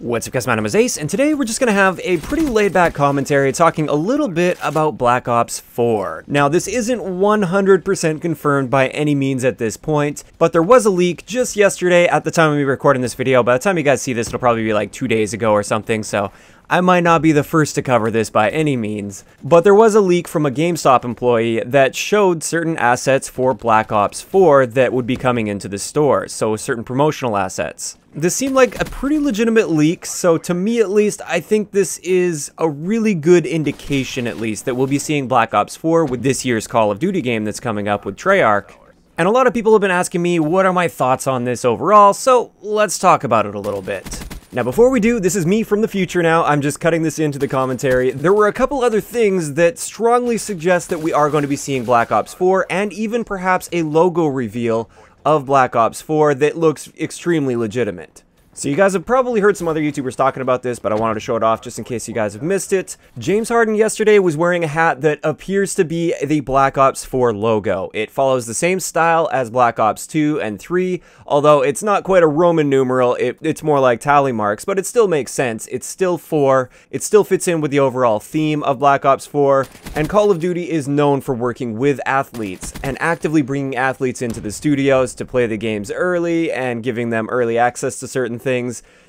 What's up guys, my name is Ace, and today we're just going to have a pretty laid-back commentary talking a little bit about Black Ops 4. Now, this isn't 100% confirmed by any means at this point, but there was a leak just yesterday at the time of me recording this video. By the time you guys see this, it'll probably be like 2 days ago or something, so I might not be the first to cover this by any means, but there was a leak from a GameStop employee that showed certain assets for Black Ops 4 that would be coming into the store, so certain promotional assets. This seemed like a pretty legitimate leak, so to me at least, I think this is a really good indication at least that we'll be seeing Black Ops 4 with this year's Call of Duty game that's coming up with Treyarch. And a lot of people have been asking me what are my thoughts on this overall, so let's talk about it a little bit. Now before we do, this is me from the future now, I'm just cutting this into the commentary. There were a couple other things that strongly suggest that we are going to be seeing Black Ops 4 and even perhaps a logo reveal of Black Ops 4 that looks extremely legitimate. So you guys have probably heard some other YouTubers talking about this, but I wanted to show it off just in case you guys have missed it. James Harden yesterday was wearing a hat that appears to be the Black Ops 4 logo. It follows the same style as Black Ops 2 and 3, although it's not quite a Roman numeral, it's more like tally marks, but it still makes sense. It's still 4, it still fits in with the overall theme of Black Ops 4, and Call of Duty is known for working with athletes and actively bringing athletes into the studios to play the games early and giving them early access to certain things.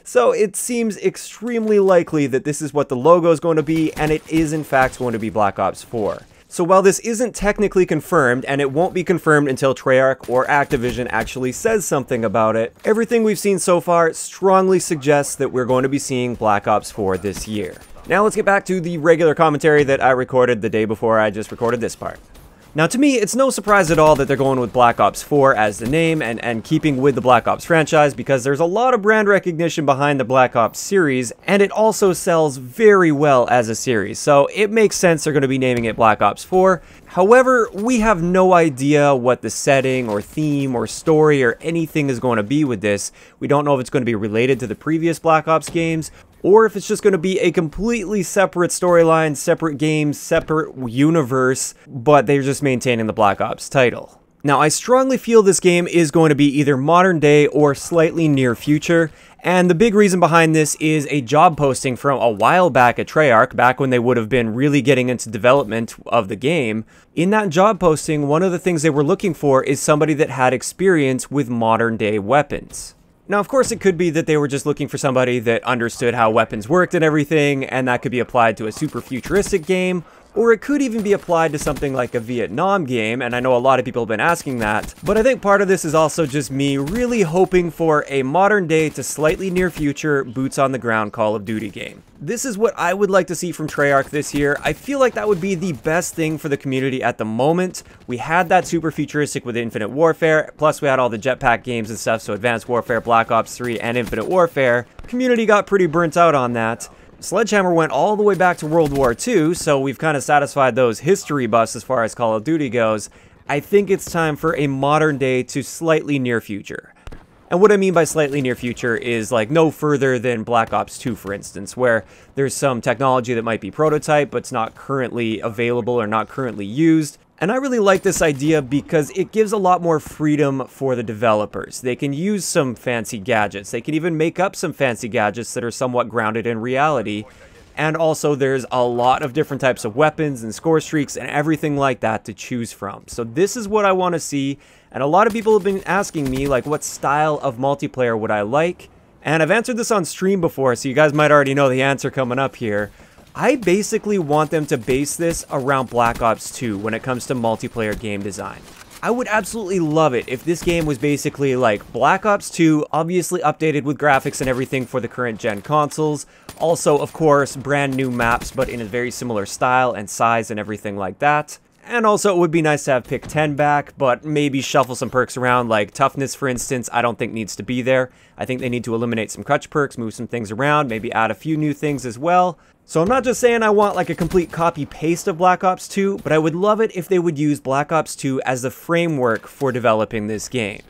So it seems extremely likely that this is what the logo is going to be, and it is in fact going to be Black Ops 4. So while this isn't technically confirmed, and it won't be confirmed until Treyarch or Activision actually says something about it, everything we've seen so far strongly suggests that we're going to be seeing Black Ops 4 this year. Now let's get back to the regular commentary that I recorded the day before I just recorded this part. Now to me, it's no surprise at all that they're going with Black Ops 4 as the name and keeping with the Black Ops franchise, because there's a lot of brand recognition behind the Black Ops series, and it also sells very well as a series, so it makes sense they're going to be naming it Black Ops 4. However, we have no idea what the setting or theme or story or anything is going to be with this. We don't know if it's going to be related to the previous Black Ops games, or if it's just going to be a completely separate storyline, separate game, separate universe, but they're just maintaining the Black Ops title. Now, I strongly feel this game is going to be either modern day or slightly near future, and the big reason behind this is a job posting from a while back at Treyarch, back when they would have been really getting into development of the game. In that job posting, one of the things they were looking for is somebody that had experience with modern day weapons. Now, of course, it could be that they were just looking for somebody that understood how weapons worked and everything, and that could be applied to a super futuristic game, or it could even be applied to something like a Vietnam game, and I know a lot of people have been asking that, but I think part of this is also just me really hoping for a modern day to slightly near future, boots on the ground Call of Duty game. This is what I would like to see from Treyarch this year. I feel like that would be the best thing for the community at the moment. We had that super futuristic with Infinite Warfare, plus we had all the jetpack games and stuff, so Advanced Warfare, Black Ops 3, and Infinite Warfare. Community got pretty burnt out on that. Sledgehammer went all the way back to World War II, so we've kind of satisfied those history buffs as far as Call of Duty goes. I think it's time for a modern day to slightly near future. And what I mean by slightly near future is like no further than Black Ops 2, for instance, where there's some technology that might be prototype, but it's not currently available or not currently used. And I really like this idea because it gives a lot more freedom for the developers. They can use some fancy gadgets. They can even make up some fancy gadgets that are somewhat grounded in reality. And also there's a lot of different types of weapons and score streaks and everything like that to choose from. So this is what I want to see. And a lot of people have been asking me, like, what style of multiplayer would I like? And I've answered this on stream before, so you guys might already know the answer coming up here. I basically want them to base this around Black Ops 2 when it comes to multiplayer game design. I would absolutely love it if this game was basically like Black Ops 2, obviously updated with graphics and everything for the current gen consoles. Also, of course, brand new maps, but in a very similar style and size and everything like that. And also, it would be nice to have Pick 10 back, but maybe shuffle some perks around, like toughness, for instance, I don't think needs to be there. I think they need to eliminate some crutch perks, move some things around, maybe add a few new things as well. So I'm not just saying I want like a complete copy-paste of Black Ops 2, but I would love it if they would use Black Ops 2 as the framework for developing this game.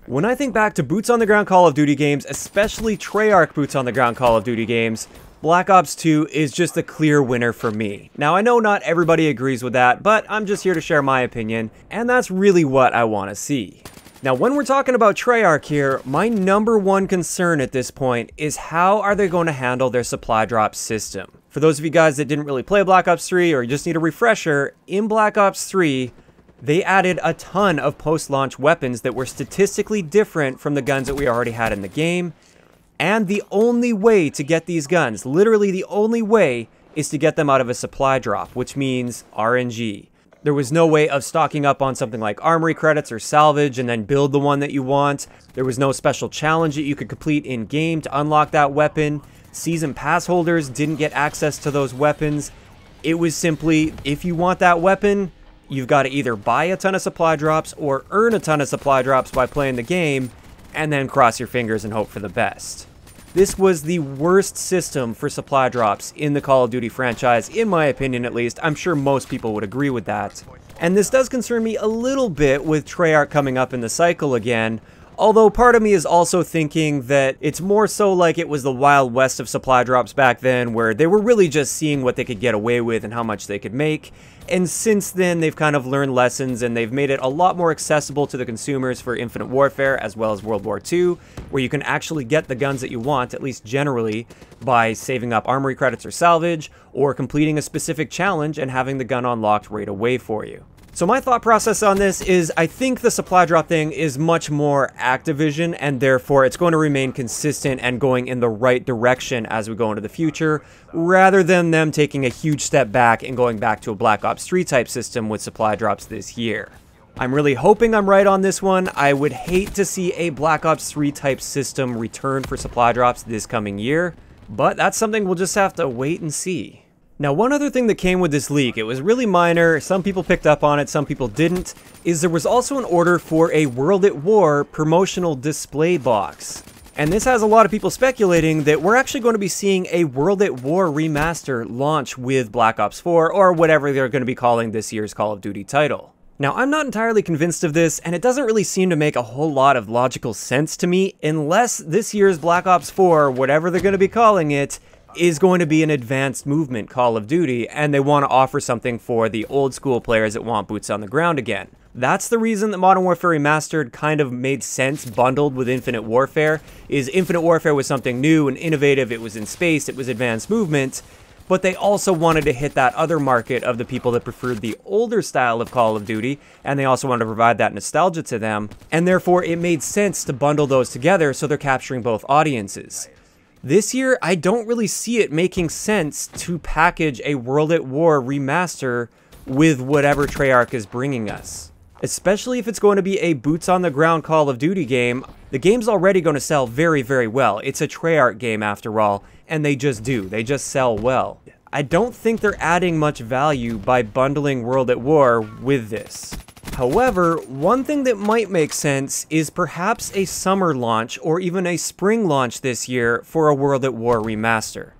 When I think back to boots-on-the-ground Call of Duty games, especially Treyarch boots-on-the-ground Call of Duty games, Black Ops 2 is just a clear winner for me. Now, I know not everybody agrees with that, but I'm just here to share my opinion, and that's really what I want to see. Now, when we're talking about Treyarch here, my number one concern at this point is how are they going to handle their supply drop system? For those of you guys that didn't really play Black Ops 3 or just need a refresher, in Black Ops 3, they added a ton of post-launch weapons that were statistically different from the guns that we already had in the game. And the only way to get these guns, literally the only way, is to get them out of a supply drop, which means RNG. There was no way of stocking up on something like armory credits or salvage and then build the one that you want. There was no special challenge that you could complete in-game to unlock that weapon. Season pass holders didn't get access to those weapons. It was simply, if you want that weapon, you've got to either buy a ton of supply drops or earn a ton of supply drops by playing the game, and then cross your fingers and hope for the best. This was the worst system for supply drops in the Call of Duty franchise, in my opinion at least. I'm sure most people would agree with that. And this does concern me a little bit with Treyarch coming up in the cycle again, although part of me is also thinking that it's more so like it was the Wild West of supply drops back then, where they were really just seeing what they could get away with and how much they could make. And since then, they've kind of learned lessons and they've made it a lot more accessible to the consumers for Infinite Warfare as well as World War II, where you can actually get the guns that you want, at least generally, by saving up armory credits or salvage, or completing a specific challenge and having the gun unlocked right away for you. So my thought process on this is I think the supply drop thing is much more Activision, and therefore it's going to remain consistent and going in the right direction as we go into the future, rather than them taking a huge step back and going back to a Black Ops 3 type system with supply drops this year. I'm really hoping I'm right on this one. I would hate to see a Black Ops 3 type system return for supply drops this coming year, but that's something we'll just have to wait and see. Now, one other thing that came with this leak, it was really minor, some people picked up on it, some people didn't, is there was also an order for a World at War promotional display box. And this has a lot of people speculating that we're actually going to be seeing a World at War Remaster launch with Black Ops 4, or whatever they're going to be calling this year's Call of Duty title. Now, I'm not entirely convinced of this, and it doesn't really seem to make a whole lot of logical sense to me, unless this year's Black Ops 4, whatever they're going to be calling it, is going to be an advanced movement Call of Duty, and they want to offer something for the old school players that want boots on the ground again. That's the reason that Modern Warfare Remastered kind of made sense bundled with Infinite Warfare, is Infinite Warfare was something new and innovative, it was in space, it was advanced movement, but they also wanted to hit that other market of the people that preferred the older style of Call of Duty, and they also wanted to provide that nostalgia to them, and therefore it made sense to bundle those together so they're capturing both audiences. This year, I don't really see it making sense to package a World at War Remaster with whatever Treyarch is bringing us. Especially if it's going to be a boots-on-the-ground Call of Duty game. The game's already going to sell very, very well. It's a Treyarch game after all, and they just do. They just sell well. I don't think they're adding much value by bundling World at War with this. However, one thing that might make sense is perhaps a summer launch or even a spring launch this year for a World at War Remaster.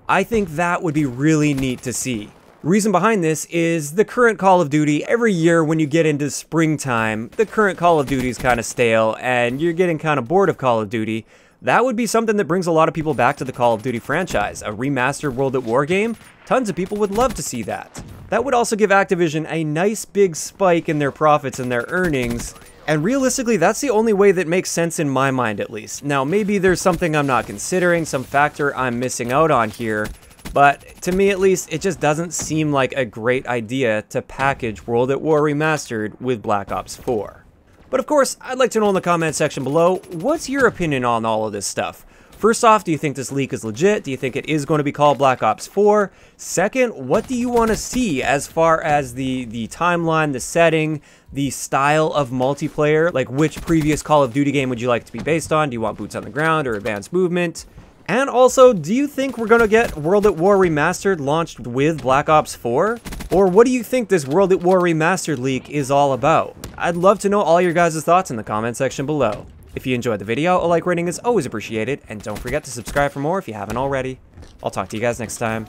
I think that would be really neat to see. The reason behind this is the current Call of Duty, every year when you get into springtime, the current Call of Duty is kind of stale and you're getting kind of bored of Call of Duty. That would be something that brings a lot of people back to the Call of Duty franchise. A remastered World at War game? Tons of people would love to see that. That would also give Activision a nice big spike in their profits and their earnings, and realistically that's the only way that makes sense in my mind at least. Now maybe there's something I'm not considering, some factor I'm missing out on here, but to me at least it just doesn't seem like a great idea to package World at War Remastered with Black Ops 4. But of course, I'd like to know in the comment section below, what's your opinion on all of this stuff? First off, do you think this leak is legit? Do you think it is going to be called Black Ops 4? Second, what do you want to see as far as the timeline, the setting, the style of multiplayer? Like, which previous Call of Duty game would you like it to be based on? Do you want boots on the ground or advanced movement? And also, do you think we're going to get World at War Remastered launched with Black Ops 4? Or what do you think this World at War Remastered leak is all about? I'd love to know all your guys' thoughts in the comment section below. If you enjoyed the video, a like rating is always appreciated, and don't forget to subscribe for more if you haven't already. I'll talk to you guys next time.